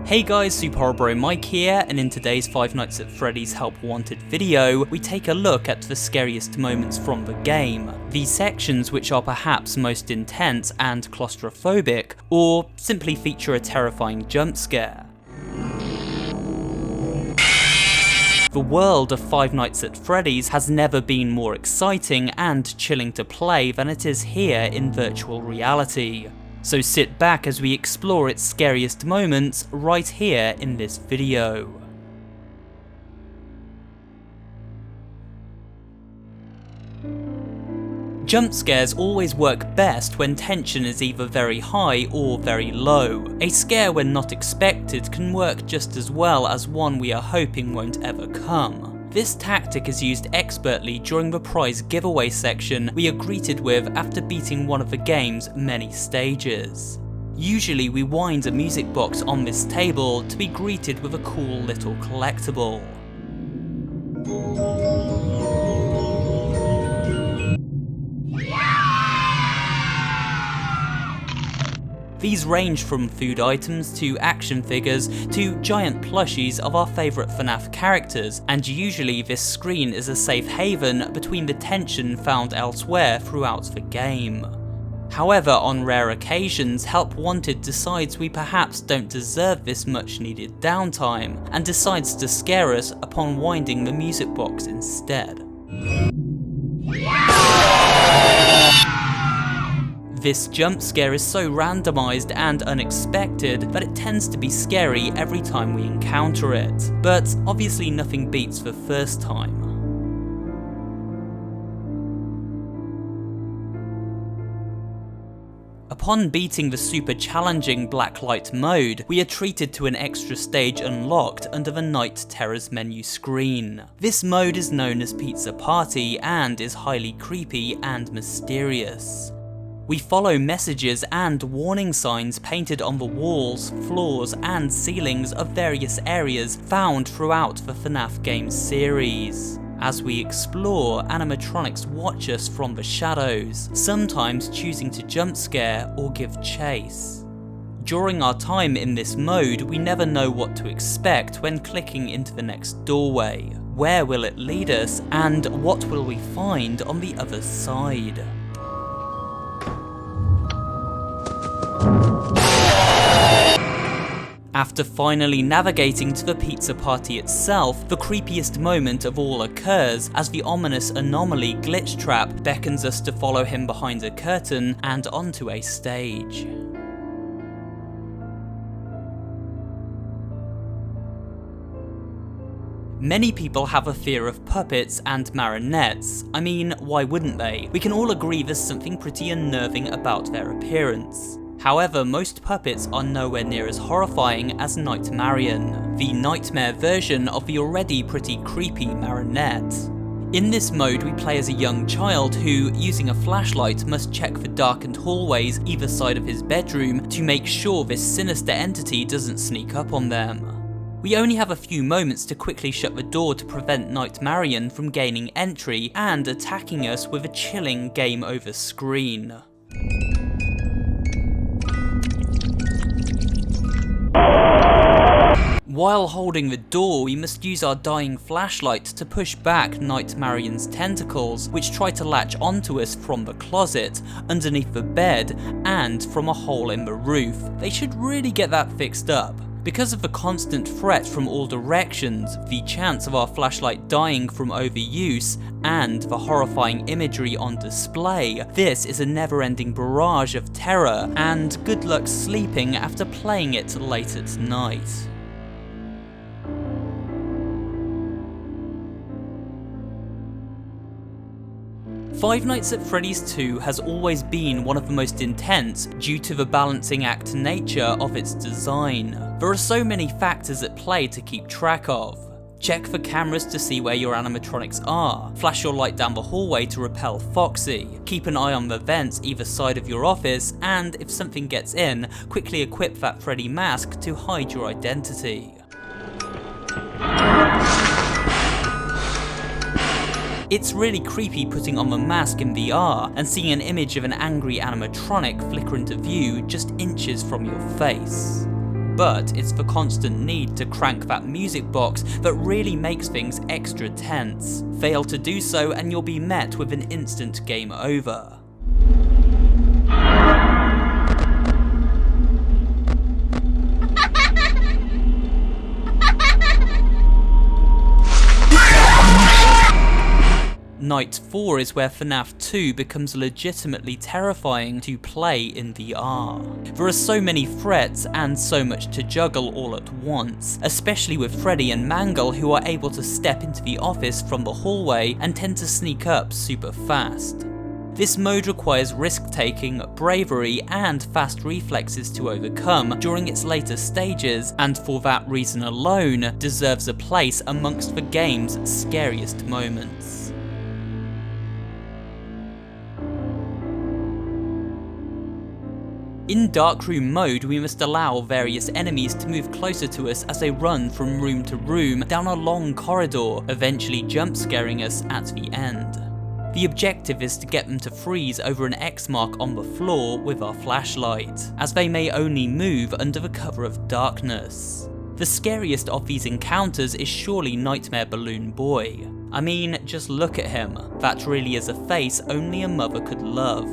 Hey guys, SuperHorrorBro Mike here, and in today's Five Nights at Freddy's Help Wanted video, we take a look at the scariest moments from the game. These sections which are perhaps most intense and claustrophobic, or simply feature a terrifying jump scare. The world of Five Nights at Freddy's has never been more exciting and chilling to play than it is here in virtual reality. So sit back as we explore its scariest moments right here in this video. Jump scares always work best when tension is either very high or very low. A scare when not expected can work just as well as one we are hoping won't ever come. This tactic is used expertly during the prize giveaway section we are greeted with after beating one of the game's many stages. Usually we wind a music box on this table to be greeted with a cool little collectible. These range from food items to action figures to giant plushies of our favourite FNAF characters, and usually this screen is a safe haven between the tension found elsewhere throughout the game. However, on rare occasions, Help Wanted decides we perhaps don't deserve this much needed downtime, and decides to scare us upon winding the music box instead. This jump scare is so randomised and unexpected that it tends to be scary every time we encounter it, but obviously nothing beats the first time. Upon beating the super challenging Blacklight mode, we are treated to an extra stage unlocked under the Night Terrors menu screen. This mode is known as Pizza Party and is highly creepy and mysterious. We follow messages and warning signs painted on the walls, floors and ceilings of various areas found throughout the FNAF game series. As we explore, animatronics watch us from the shadows, sometimes choosing to jump scare or give chase. During our time in this mode, we never know what to expect when clicking into the next doorway. Where will it lead us, and what will we find on the other side? After finally navigating to the pizza party itself, the creepiest moment of all occurs as the ominous anomaly GlitchTrap beckons us to follow him behind a curtain and onto a stage. Many people have a fear of puppets and marionettes. I mean, why wouldn't they? We can all agree there's something pretty unnerving about their appearance. However, most puppets are nowhere near as horrifying as Nightmarionne, the nightmare version of the already pretty creepy marionette. In this mode, we play as a young child who, using a flashlight, must check for darkened hallways either side of his bedroom to make sure this sinister entity doesn't sneak up on them. We only have a few moments to quickly shut the door to prevent Nightmarionne from gaining entry and attacking us with a chilling game over screen. While holding the door, we must use our dying flashlight to push back Nightmarionne's tentacles, which try to latch onto us from the closet, underneath the bed, and from a hole in the roof. They should really get that fixed up. Because of the constant threat from all directions, the chance of our flashlight dying from overuse, and the horrifying imagery on display, this is a never-ending barrage of terror, and good luck sleeping after playing it late at night. Five Nights at Freddy's 2 has always been one of the most intense due to the balancing act nature of its design. There are so many factors at play to keep track of. Check for cameras to see where your animatronics are, flash your light down the hallway to repel Foxy, keep an eye on the vents either side of your office, and if something gets in, quickly equip that Freddy mask to hide your identity. It's really creepy putting on the mask in VR and seeing an image of an angry animatronic flicker into view just inches from your face. but it's the constant need to crank that music box that really makes things extra tense. Fail to do so and you'll be met with an instant game over. Night 4 is where FNAF 2 becomes legitimately terrifying to play in VR. There are so many threats and so much to juggle all at once, especially with Freddy and Mangle, who are able to step into the office from the hallway and tend to sneak up super fast. This mode requires risk-taking, bravery, and fast reflexes to overcome during its later stages, and for that reason alone, deserves a place amongst the game's scariest moments. In Darkroom mode, we must allow various enemies to move closer to us as they run from room to room down a long corridor, eventually jump scaring us at the end. The objective is to get them to freeze over an X mark on the floor with our flashlight, as they may only move under the cover of darkness. The scariest of these encounters is surely Nightmare Balloon Boy. I mean, just look at him. That really is a face only a mother could love.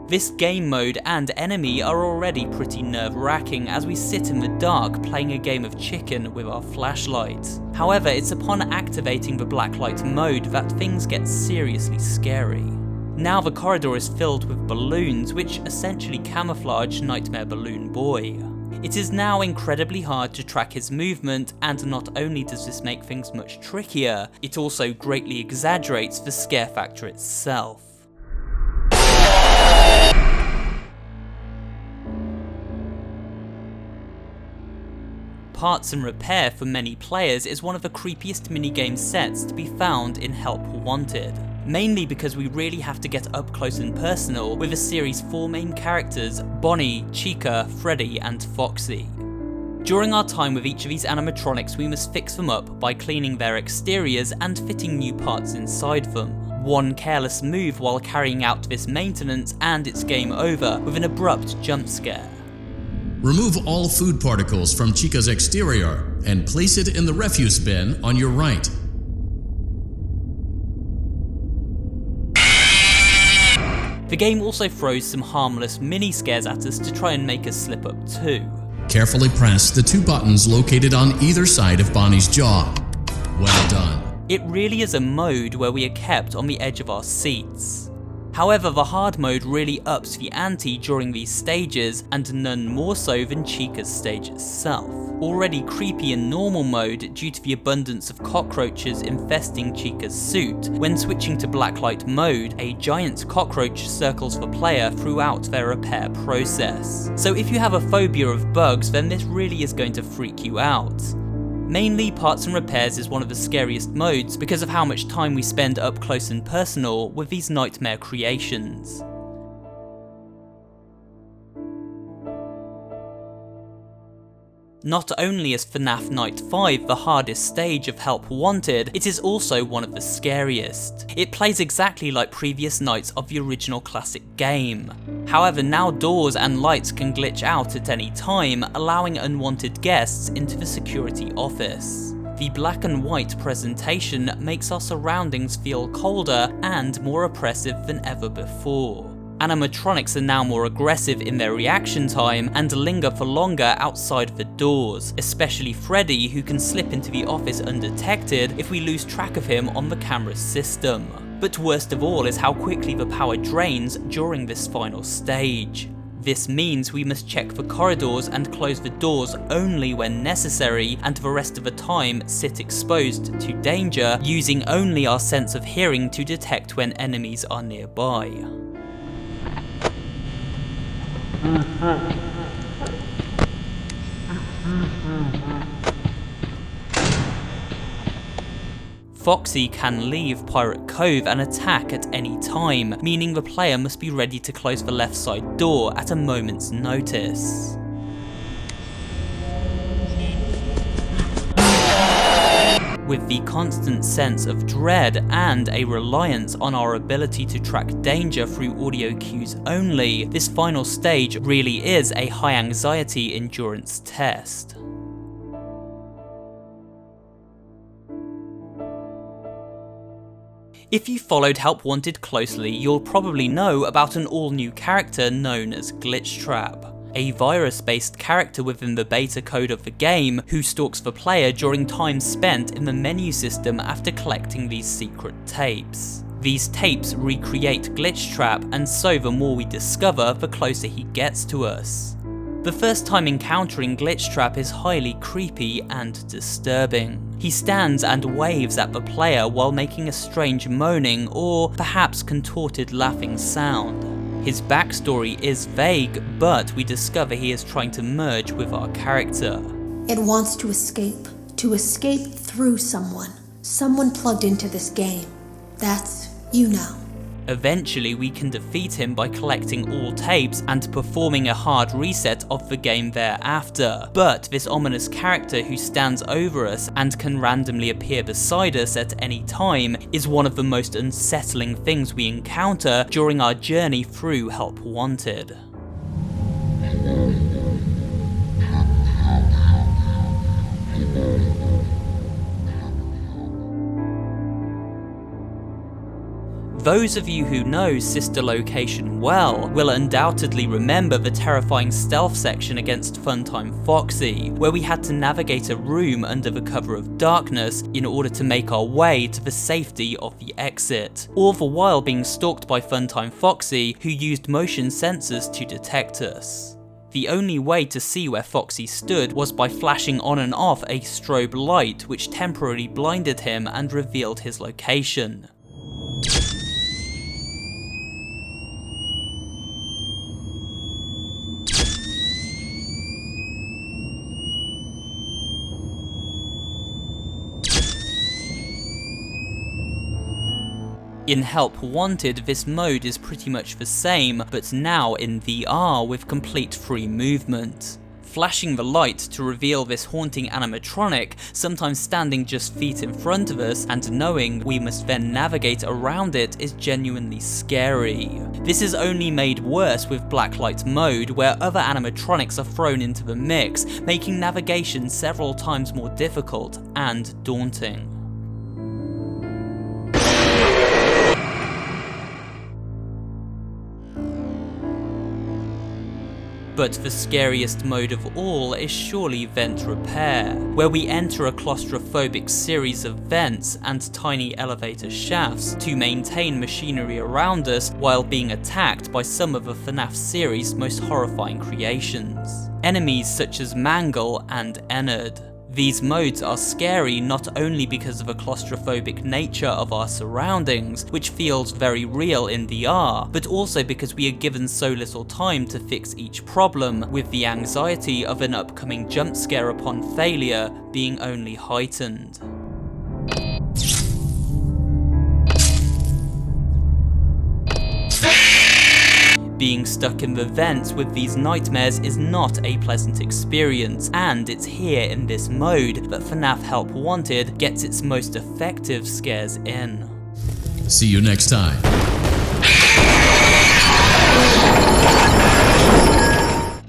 This game mode and enemy are already pretty nerve-wracking as we sit in the dark playing a game of chicken with our flashlight. However, it's upon activating the Blacklight mode that things get seriously scary. Now the corridor is filled with balloons which essentially camouflage Nightmare Balloon Boy. It is now incredibly hard to track his movement, and not only does this make things much trickier, it also greatly exaggerates the scare factor itself. Parts and repair for many players is one of the creepiest minigame sets to be found in Help Wanted, mainly because we really have to get up close and personal with the series' 4 main characters, Bonnie, Chica, Freddy and Foxy. During our time with each of these animatronics, we must fix them up by cleaning their exteriors and fitting new parts inside them. One careless move while carrying out this maintenance and it's game over with an abrupt jump scare. Remove all food particles from Chica's exterior and place it in the refuse bin on your right. The game also throws some harmless mini scares at us to try and make us slip up too. Carefully press the 2 buttons located on either side of Bonnie's jaw. Well done. It really is a mode where we are kept on the edge of our seats. However, the hard mode really ups the ante during these stages, and none more so than Chica's stage itself. Already creepy in normal mode due to the abundance of cockroaches infesting Chica's suit, when switching to Blacklight mode, a giant cockroach circles the player throughout their repair process. So if you have a phobia of bugs, then this really is going to freak you out. Mainly, parts and repairs is one of the scariest modes because of how much time we spend up close and personal with these nightmare creations. Not only is FNAF Night 5 the hardest stage of Help Wanted, it is also one of the scariest. It plays exactly like previous nights of the original classic game. However, now doors and lights can glitch out at any time, allowing unwanted guests into the security office. The black and white presentation makes our surroundings feel colder and more oppressive than ever before. Animatronics are now more aggressive in their reaction time and linger for longer outside the doors, especially Freddy, who can slip into the office undetected if we lose track of him on the camera system. But worst of all is how quickly the power drains during this final stage. This means we must check for corridors and close the doors only when necessary, and the rest of the time sit exposed to danger, using only our sense of hearing to detect when enemies are nearby. Foxy can leave Pirate Cove and attack at any time, meaning the player must be ready to close the left side door at a moment's notice. with the constant sense of dread and a reliance on our ability to track danger through audio cues only, this final stage really is a high anxiety endurance test. If you followed Help Wanted closely, you'll probably know about an all-new character known as GlitchTrap, a virus-based character within the beta code of the game who stalks the player during time spent in the menu system after collecting these secret tapes. These tapes recreate GlitchTrap, and so the more we discover, the closer he gets to us. The first time encountering GlitchTrap is highly creepy and disturbing. He stands and waves at the player while making a strange moaning or perhaps contorted laughing sound. His backstory is vague, but we discover he is trying to merge with our character. It wants to escape through someone plugged into this game. That's you now. Eventually we can defeat him by collecting all tapes and performing a hard reset of the game thereafter. But this ominous character who stands over us and can randomly appear beside us at any time is one of the most unsettling things we encounter during our journey through Help Wanted. Those of you who know Sister Location well will undoubtedly remember the terrifying stealth section against Funtime Foxy, where we had to navigate a room under the cover of darkness in order to make our way to the safety of the exit, all the while being stalked by Funtime Foxy, who used motion sensors to detect us. The only way to see where Foxy stood was by flashing on and off a strobe light, which temporarily blinded him and revealed his location. In Help Wanted, this mode is pretty much the same, but now in VR with complete free movement. Flashing the light to reveal this haunting animatronic, sometimes standing just feet in front of us, and knowing we must then navigate around it is genuinely scary. This is only made worse with Blacklight mode, where other animatronics are thrown into the mix, making navigation several times more difficult and daunting. But the scariest mode of all is surely vent repair, where we enter a claustrophobic series of vents and tiny elevator shafts to maintain machinery around us while being attacked by some of the FNAF series' most horrifying creations. Enemies such as Mangle and Ennard. These modes are scary not only because of the claustrophobic nature of our surroundings, which feels very real in VR, but also because we are given so little time to fix each problem, with the anxiety of an upcoming jump scare upon failure being only heightened. Being stuck in the vents with these nightmares is not a pleasant experience, and it's here in this mode that FNAF Help Wanted gets its most effective scares in. See you next time.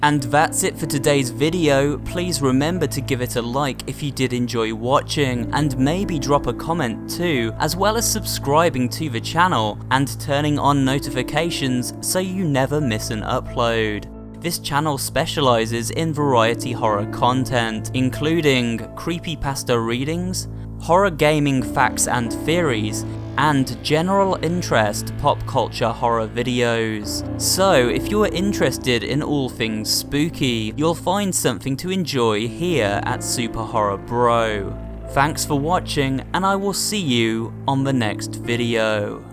And that's it for today's video. Please remember to give it a like if you did enjoy watching, and maybe drop a comment too, as well as subscribing to the channel and turning on notifications so you never miss an upload. This channel specializes in variety horror content, including creepypasta readings, horror gaming facts and theories, and general interest pop culture horror videos. So if you're interested in all things spooky, you'll find something to enjoy here at SuperHorrorBro. Thanks for watching, and I will see you on the next video.